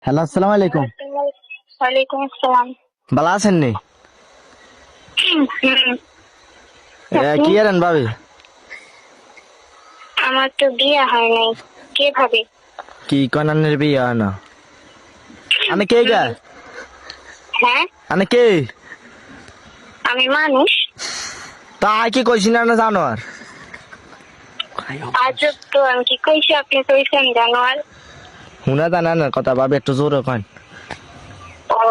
Hello, আসসালামু আলাইকুম। ওয়ালাইকুম আসসালাম। ভালো আছেন নি? আপনি? কি করেন ভাবি? আমার তো বিয়ে হয় নাই। কে ভাবে? কি কনানের বিয়ে হয় না? আমি কে গা? হ্যাঁ, আমি কে? আমি মানুষ। তা কি কইছি না জানো আর? আজব তো, আমি কি কইছি আপনি কইছেন জানোয়ার? হুনা জানানোর কথা ভাবি, একটু জোরে কন। ও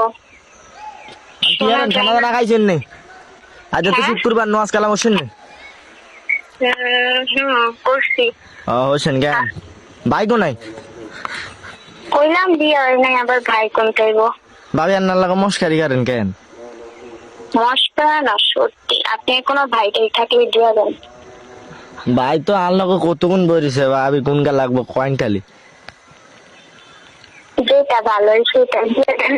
কি শোনা করেন, যায় খানা না। দানা খাইছেন নি? আজ তো হ্যাঁ? শুক্রবার, নামাজ কালাম হোসেন নি? করছি। ও হোসেন কেন? ভাই গো নাই? কইলাম বিয়ে হয় নাই, আবার ভাই কোন চাইব? ভাবি আন্নার লাগা মস্কারি করেন কেন? মস্তা না সত্যি, আপনি কোনো ভাইটাই থাকলে দিয়ে দেন। ভাই তো আনলাকে কতক্ষণ বরিছে, ভাবি কোনটা লাগবো কয়েন খালি। যেটা ভালো সেটা দিয়ে দেন।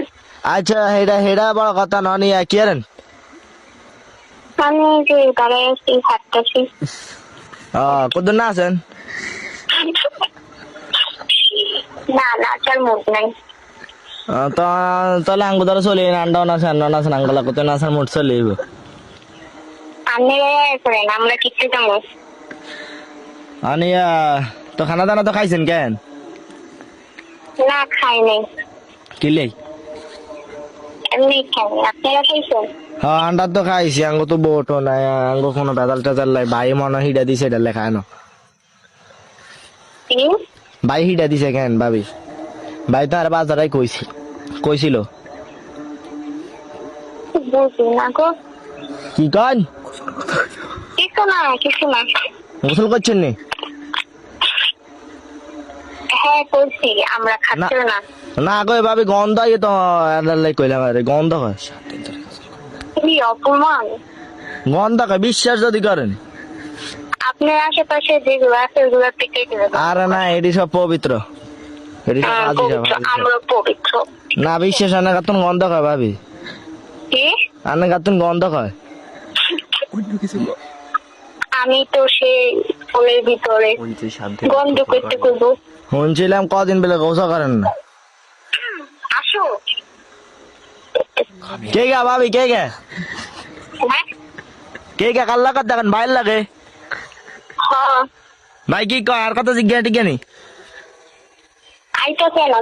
আচ্ছা, হেডা হেডা বড় কথা নয়, নিয়ে কি করেন? আমি যে দাঁড়াই আছি, হাঁটতেছি। কত না আছেন? না, নাচার মুড নাই। তো তাহলে আঙ্গু ধরো চলে আন্ডাও না আছেন, না আছেন আঙ্গুলা কত না আছেন, মোট চলে আপনি করেন, আমরা কিচ্ছু যাবো। আনি তো খানা দানা তো খাইছেন কেন? না, খাই নাই। কিলে? এমনি খাই। আপনারা খাইছেন? হ্যাঁ, আন্ডা তো খাইছি, আঙ্গু তো বোটো নাই, আঙ্গু কোনো বেদাল টেদাল নাই, ভাই মনে হিডা দিছে, এটা লেখায় না। কি? ভাই হিডা দিছে কেন ভাবি? ভাই তো আর বাজারাই কইছিল। বুঝি না গো। কি কন? কিছু না, কিছু না। গোসল করছেন নি? হ্যাঁ করছি, আমরা না খাচ্ছিও না। না কই ভাবি, গন্ধ আইয়ে তো এদালাই কইলাম, আরে গন্ধ কয়, কি অপমান! গন্ধ কয়, বিশ্বাস যদি করেন। আপনার আশেপাশে যেগুলো আছে ওগুলো থেকে দেবেন। আরে না, এটি সব পবিত্র, এটি সব আজি সব পবিত্র, আমরা পবিত্র। না, বিশ্বাস আনে গাতুন গন্ধ কয় ভাবি, কি? আনে গাতুন গন্ধ কয়। আমি তো সে ফুলের ভিতরে গন্ধ করতে করবো। শুনছিলাম কদিন বেলা গোসা করেন না। আসো। কে গা ভাবি, কে গে? হ্যাঁ? কে গে কাল লাগাত দেখেন বাইর লাগে? হ্যাঁ, ভাই কি কয়, আর কথা জিজ্ঞাসা টিজ্ঞানি? আইতেছে না।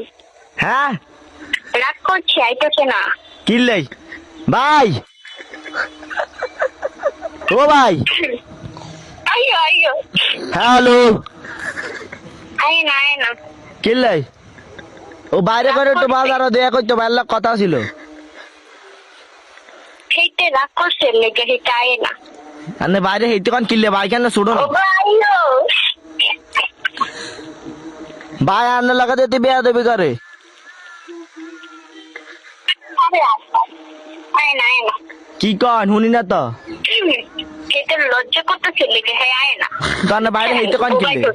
হ্যাঁ, রাগ করছি, আইতেছে না। কিনলেই ভাই, ও ভাই, আইয়ো আইয়ো। হ্যালো, আয় না, আয় না। কিনলেই ও বাইরে করে একটু বাজার দেয়া করতো, বাইর কথা ছিল। সেইতে রাগ করছে লেগে সেইটা আয় না। আনে বাইরে হেইতে কোন কিনলে ভাই, কেন ছুড়ো না ও আইয়ো। ভাই, আনে লাগাতে তুই বেয়া দেবি করে। আরে আয় না, আয় না। কি কন শুনি না তো? এটা লজ্জা করতেছে লেগে, হ্যাঁ আয় না। কারণ বাইরে হেইতে কোন কিনলে?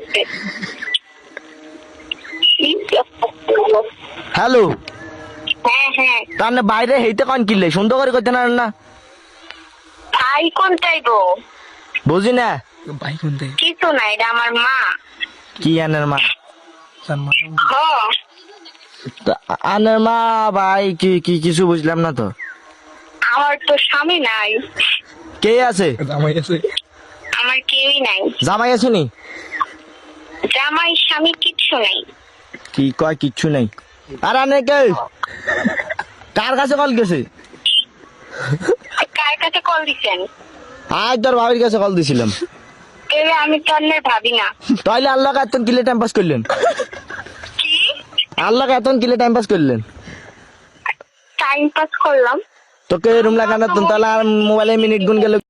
হ্যালো, হ্যাঁ হ্যাঁ, কারণ বাইরে হেইতে কোন কিনলে, সুন্দর করে করতে না না? ভাই কোন চাইবো? বুঝি না। কিছু না, এটা আমার মা। কি আনের মা? হ, আনের মা ভাই, কি কি কিছু বুঝলাম না তো। আমার তো স্বামী নাই। কে আছে? আমার কেউই নাই। জামাই আছে নি? জামাই স্বামী কিচ্ছু নাই। কি কয় কিচ্ছু নাই? আর আনে কে? কার কাছে কল গেছে? কার কাছে কল দিছেন? আজ তোর ভাবির কাছে কল দিছিলাম। এলে আমি তো আর ভাবি না। তাইলে আল্লাহ এত কিলে টাইম পাস করলেন? কি আল্লাহ এত কিলে টাইম পাস করলেন? টাইম পাস করলাম? তোকে রুম লাগানো, তাহলে আর মোবাইলে মিনিট গুন গেল।